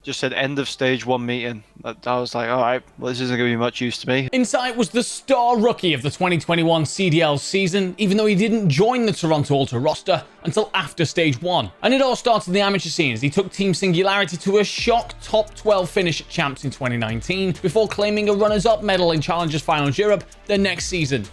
just said end of stage 1 meeting. I was like, all right, well, this isn't going to be much use to me. iNsight was the star rookie of the 2021 CDL season, even though he didn't join the Toronto Ultra roster until after stage 1. And it all started in the amateur scene as he took Team Singularity to a shock top 12 finish at Champs in 2019, before claiming a runners-up medal in Challengers Finals Europe the next season.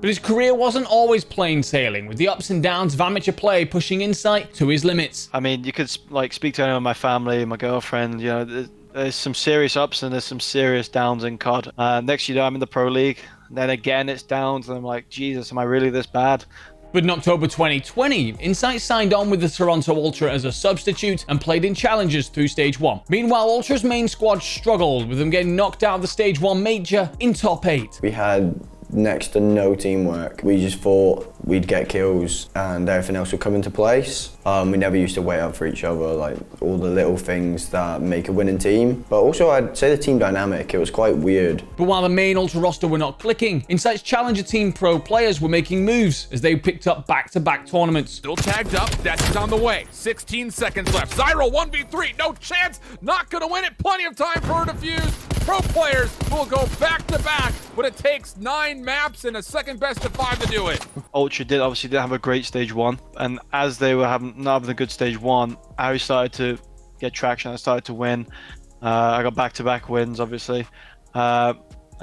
But his career wasn't always plain sailing, with the ups and downs of amateur play pushing iNsight to his limits. I mean, you could like speak to anyone in my family, my girlfriend, you know, there's some serious ups and there's some serious downs in COD. Next year I'm in the Pro League, and then again it's downs, and I'm like, Jesus, am I really this bad? But in October 2020, iNsight signed on with the Toronto Ultra as a substitute and played in challenges through Stage 1. Meanwhile, Ultra's main squad struggled, with them getting knocked out of the Stage 1 major in top 8. We had next to no teamwork. We just thought we'd get kills and everything else would come into place. We never used to wait up for each other, like all the little things that make a winning team. But also I'd say the team dynamic, it was quite weird. But while the main Ultra roster were not clicking, iNsight's Challenger Team Pro players were making moves as they picked up back-to-back tournaments. Still tagged up, Dashy's on the way. 16 seconds left. Zyro 1v3, no chance, not gonna win it. Plenty of time for her to defuse. Pro players will go back-to-back, but it takes 9 maps and a second best of 5 to do it. Ultra obviously didn't have a great stage 1, and as they were not having a good stage 1, I started to get traction. I started to win. I got back-to-back wins, obviously. And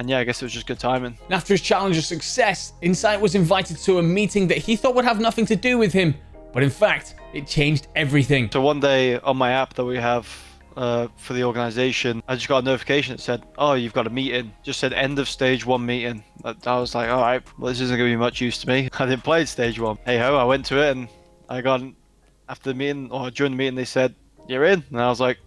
yeah, I guess it was just good timing. After his Challenger success, iNsight was invited to a meeting that he thought would have nothing to do with him, but in fact, it changed everything. So one day on my app that we have for the organization, I just got a notification that said, oh, you've got a meeting. Just said end of stage 1 meeting. I was like, all right, well, this isn't going to be much use to me. I didn't play stage 1. Hey ho, I went to it, and I got, after the meeting, or during the meeting, they said, you're in. And I was like,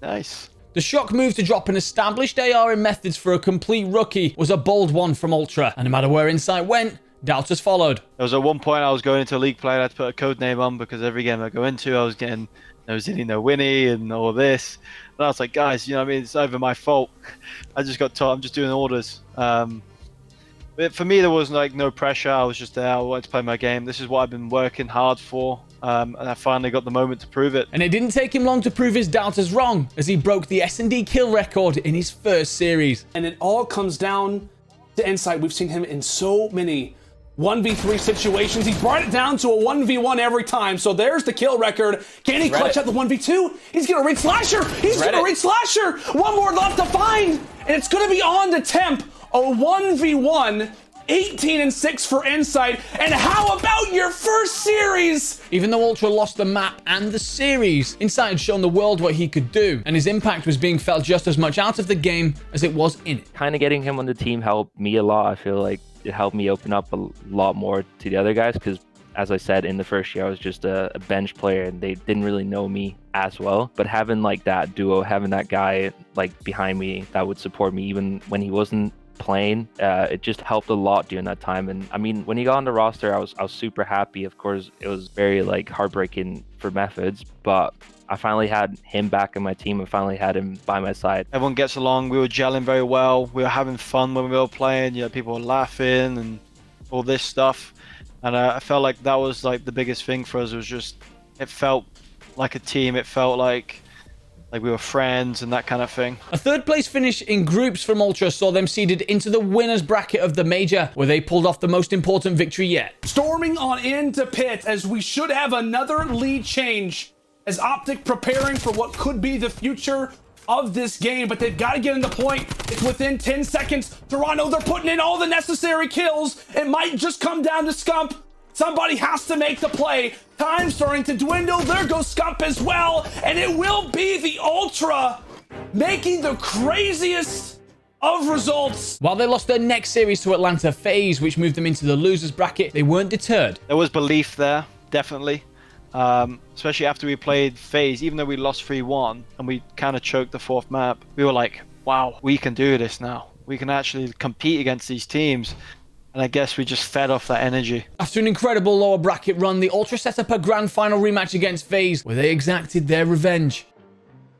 nice. The shock move to drop an established AR in Methodz for a complete rookie was a bold one from Ultra, and no matter where iNsight went, doubters followed. There was at one point I was going into a league play, I had to put a code name on because every game I go into, I was getting no Zini, no Winnie, and all this. And I was like, guys, you know what I mean? It's over my fault. I just got told I'm just doing orders. But for me, there was like no pressure. I was just there. I wanted to play my game. This is what I've been working hard for. And I finally got the moment to prove it. And it didn't take him long to prove his doubters wrong, as he broke the S&D kill record in his first series. And it all comes down to iNsight. We've seen him in so many 1v3 situations. He brought it down to a 1v1 every time. So there's the kill record. Can he clutch out the 1v2? He's gonna read Slasher. He's gonna read Slasher. One more left to find. And it's gonna be on to Temp. A 1v1. 18-6 for iNsight. And how about your first series? Even though Ultra lost the map and the series, iNsight had shown the world what he could do, and his impact was being felt just as much out of the game as it was in it. Kind of getting him on the team helped me a lot. I feel like it helped me open up a lot more to the other guys, because as I said, in the first year I was just a bench player and they didn't really know me as well. But having like that duo, having that guy like behind me that would support me even when he wasn't playing, it just helped a lot during that time. And I mean, when he got on the roster, I was super happy. Of course, it was very like heartbreaking for Methodz, but I finally had him back in my team. I finally had him by my side. Everyone gets along. We were gelling very well. We were having fun when we were playing. You know, people were laughing and all this stuff. And I felt like that was like the biggest thing for us. It was just, it felt like a team. It felt like we were friends and that kind of thing. A third place finish in groups from Ultra saw them seeded into the winners bracket of the major, where they pulled off the most important victory yet. Storming on into pit, as we should have another lead change, as OpTic preparing for what could be the future of this game, but they've got to get in the point. It's within 10 seconds. Toronto, they're putting in all the necessary kills. It might just come down to Scump. Somebody has to make the play. Time starting to dwindle. There goes Scump as well. And it will be the Ultra making the craziest of results. While they lost their next series to Atlanta FaZe, which moved them into the losers bracket, they weren't deterred. There was belief there, definitely. Especially after we played FaZe, even though we lost 3-1 and we kind of choked the 4th map, we were like, wow, we can do this now. We can actually compete against these teams. And I guess we just fed off that energy. After an incredible lower bracket run, the Ultra set up a grand final rematch against FaZe, where they exacted their revenge.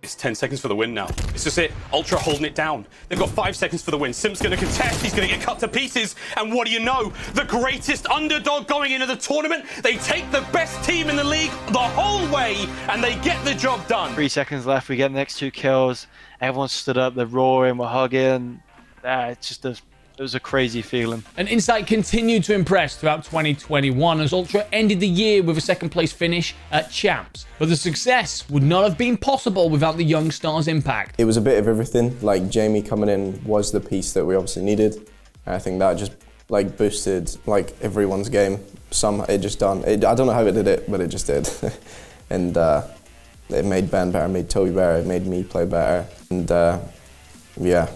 It's 10 seconds for the win now. It's just it. Ultra holding it down. They've got 5 seconds for the win. Simp's going to contest. He's going to get cut to pieces. And what do you know? The greatest underdog going into the tournament. They take the best team in the league the whole way, and they get the job done. 3 seconds left. We get the next 2 kills. Everyone stood up. They're roaring. We're hugging. It's just it was a crazy feeling. And Insight continued to impress throughout 2021 as Ultra ended the year with a second place finish at Champs. But the success would not have been possible without the young stars' impact. It was a bit of everything. Like Jamie coming in was the piece that we obviously needed. And I think that just like boosted like everyone's game. It just done. I don't know how it did it, but it just did. And it made Ben better, made Toby better, it made me play better. And yeah.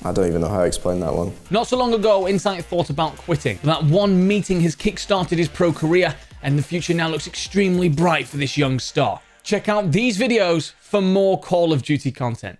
I don't even know how to explain that one. Not so long ago, Insight thought about quitting. But that one meeting has kick-started his pro career, and the future now looks extremely bright for this young star. Check out these videos for more Call of Duty content.